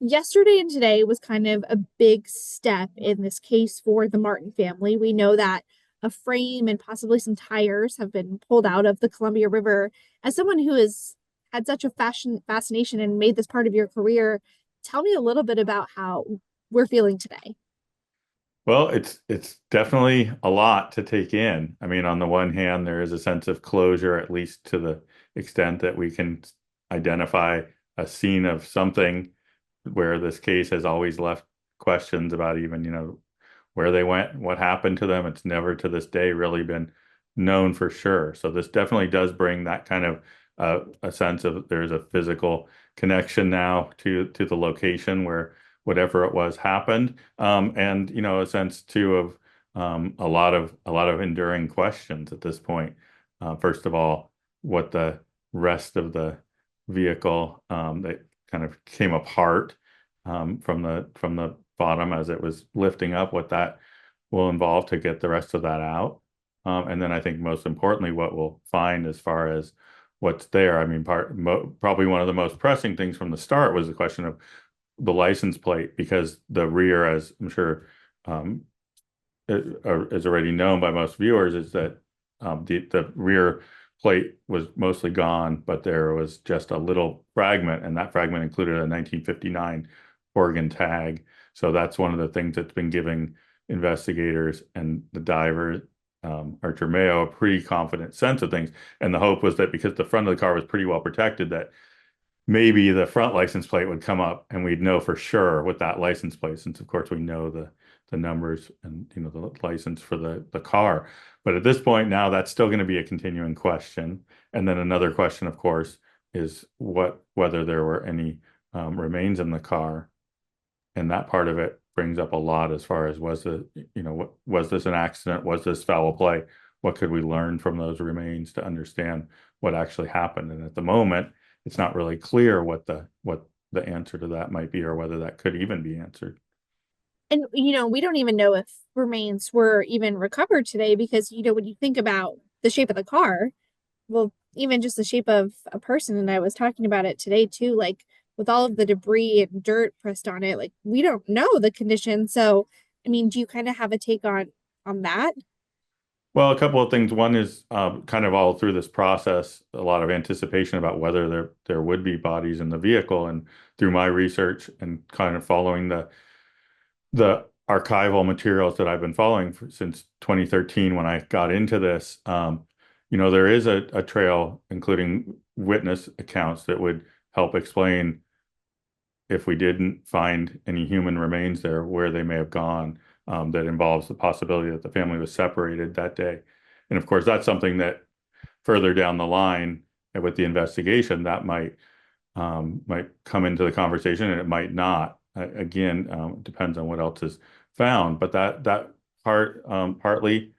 Yesterday and today was kind of a big step in this case for the Martin family. We know that a frame and possibly some tires have been pulled out of the Columbia River. As someone who has had such a fascination and made this part of your career, tell me a little bit about how we're feeling today. Well, it's definitely a lot to take in. I mean, on the one hand, there is a sense of closure, at least to the extent that we can identify a scene of something where this case has always left questions about even, where they went, what happened to them. It's never to this day really been known for sure. So this definitely does bring that kind of a sense of there's a physical connection now to the location where whatever it was happened, and a sense too of a lot of enduring questions at this point. First of all, what the rest of the vehicle that kind of came apart from the bottom as it was lifting up, what that will involve to get the rest of that out. And then I think most importantly, what we'll find as far as what's there. I mean, probably one of the most pressing things from the start was the question of the license plate, because the rear, as I'm sure um, is already known by most viewers, is that the rear plate was mostly gone, but there was just a little fragment, and that fragment included a 1959 Oregon tag. So that's one of the things that's been giving investigators and the diver, Archer Mayo, a pretty confident sense of things. And the hope was that because the front of the car was pretty well protected, that maybe the front license plate would come up and we'd know for sure with that license plate, since of course we know the numbers and the license for the car. But at this point now, that's still going to be a continuing question. And then another question, of course, is whether there were any remains in the car. And that part of it brings up a lot as far as was this an accident? Was this foul play? What could we learn from those remains to understand what actually happened? And at the moment, it's not really clear what the answer to that might be, or whether that could even be answered. And, we don't even know if remains were even recovered today because, when you think about the shape of the car, well, even just the shape of a person, and I was talking about it today too, like with all of the debris and dirt pressed on it, like we don't know the condition. So, I mean, do you kind of have a take on that? Well, a couple of things. One is kind of all through this process, a lot of anticipation about whether there would be bodies in the vehicle. And through my research and kind of following the archival materials that I've been following since 2013 when I got into this, there is a trail, including witness accounts, that would help explain, if we didn't find any human remains there, where they may have gone. That involves the possibility that the family was separated that day. And of course, that's something that further down the line with the investigation that might come into the conversation, and it might not. Again, it depends on what else is found. But that partly,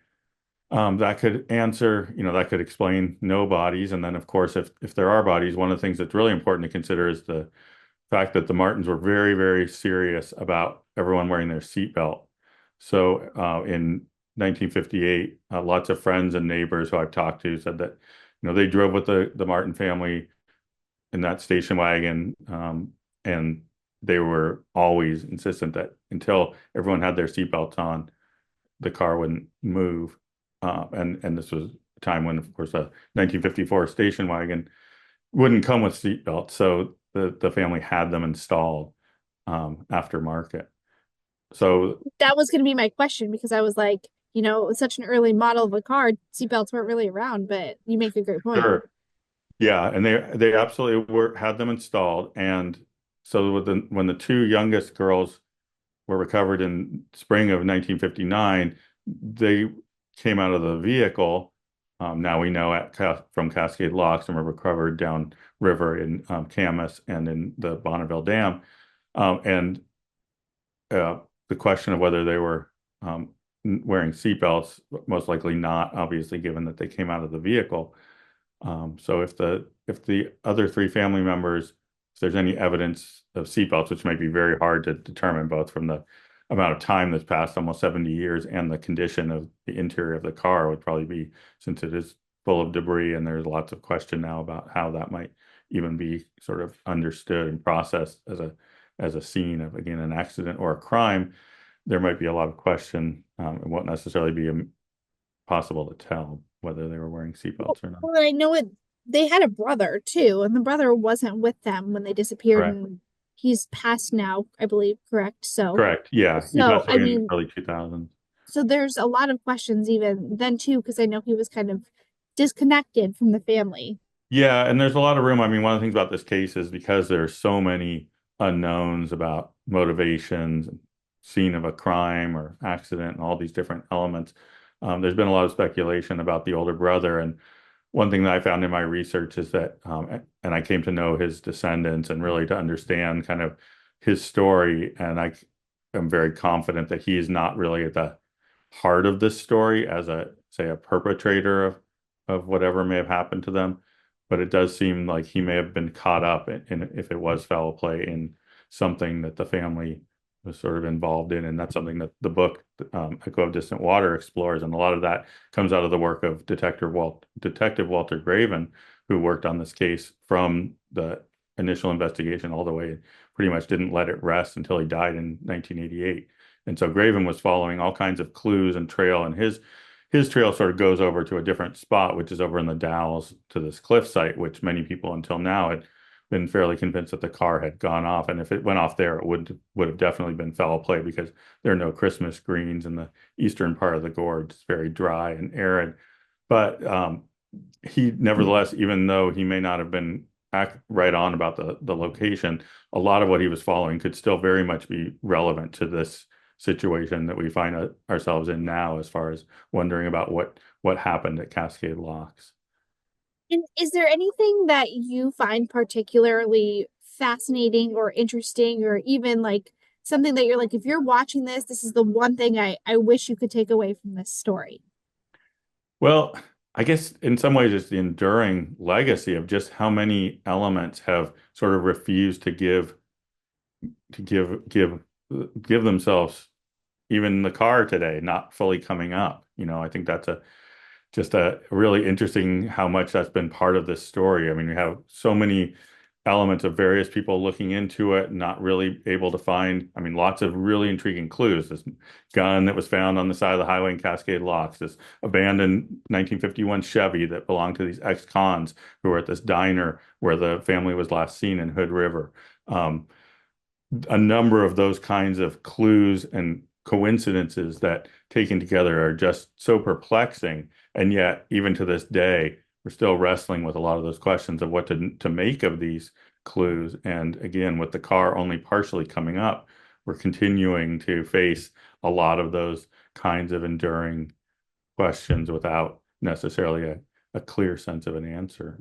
that could answer, that could explain no bodies. And then, of course, if there are bodies, one of the things that's really important to consider is the fact that the Martins were very, very serious about everyone wearing their seatbelt. So in 1958, lots of friends and neighbors who I've talked to said that, they drove with the Martin family in that station wagon, and they were always insistent that until everyone had their seatbelts on, the car wouldn't move. And this was a time when, of course, a 1954 station wagon wouldn't come with seatbelts, so the family had them installed aftermarket. So That was going to be my question because I was like, it was such an early model of a car, seatbelts weren't really around, but you make a great point. sure, yeah, and they absolutely had them installed. And so when the two youngest girls were recovered in spring of 1959, they came out of the vehicle. Now we know from Cascade Locks, and were recovered down river in Camas and in the Bonneville Dam. And the question of whether they were wearing seatbelts, most likely not, obviously, given that they came out of the vehicle. So if the other three family members, if there's any evidence of seatbelts, which might be very hard to determine, both from the amount of time that's passed, almost 70 years, and the condition of the interior of the car, would probably be, since it is full of debris, and there's lots of question now about how that might even be sort of understood and processed as a scene of, again, an accident or a crime, there might be a lot of question. It won't necessarily be possible to tell whether they were wearing Well, seatbelts or not. well, I know it. They had a brother too, and the brother wasn't with them when they disappeared, Correct. and he's passed now, I believe. Correct. Correct. Yeah. He So passed I away in the mean, early 2000s. so there's a lot of questions even then too, because I know he was kind of disconnected from the family. Yeah, and there's a lot of room. I mean, one of the things about this case is because there's so many unknowns about motivations, scene of a crime or accident, and all these different elements. There's been a lot of speculation about the older brother. And one thing that I found in my research is that, and I came to know his descendants and really to understand kind of his story. And I am very confident that he is not really at the heart of this story as a, say, a perpetrator of whatever may have happened to them. But it does seem like he may have been caught up if it was foul play, in something that the family was sort of involved in. And that's something that the book, Echo of Distant Water, explores. And a lot of that comes out of the work of Detective Walter Graven, who worked on this case from the initial investigation all the way, pretty much didn't let it rest until he died in 1988. And so Graven was following all kinds of clues and trail, and his trail sort of goes over to a different spot, which is over in the Dalles to this cliff site, which many people until now had been fairly convinced that the car had gone off. And if it went off there, it would have definitely been foul play, because there are no Christmas greens in the eastern part of the gorge. It's very dry and arid. But he nevertheless, even though he may not have been right on about the location, a lot of what he was following could still very much be relevant to this situation that we find ourselves in now, as far as wondering about what happened at Cascade Locks. And is there anything that you find particularly fascinating or interesting, or even like something that you're like, if you're watching this, this is the one thing I wish you could take away from this story? Well, I guess in some ways it's the enduring legacy of just how many elements have sort of refused to give themselves, even the car today not fully coming up. I think that's a just a really interesting how much that's been part of this story. I mean, we have so many elements of various people looking into it, not really able to find, I mean, lots of really intriguing clues. This gun that was found on the side of the highway in Cascade Locks, this abandoned 1951 Chevy that belonged to these ex-cons who were at this diner where the family was last seen in Hood River. Um, a number of those kinds of clues and coincidences that taken together are just so perplexing. And yet, even to this day, we're still wrestling with a lot of those questions of what to make of these clues. And again, with the car only partially coming up, we're continuing to face a lot of those kinds of enduring questions without necessarily a clear sense of an answer.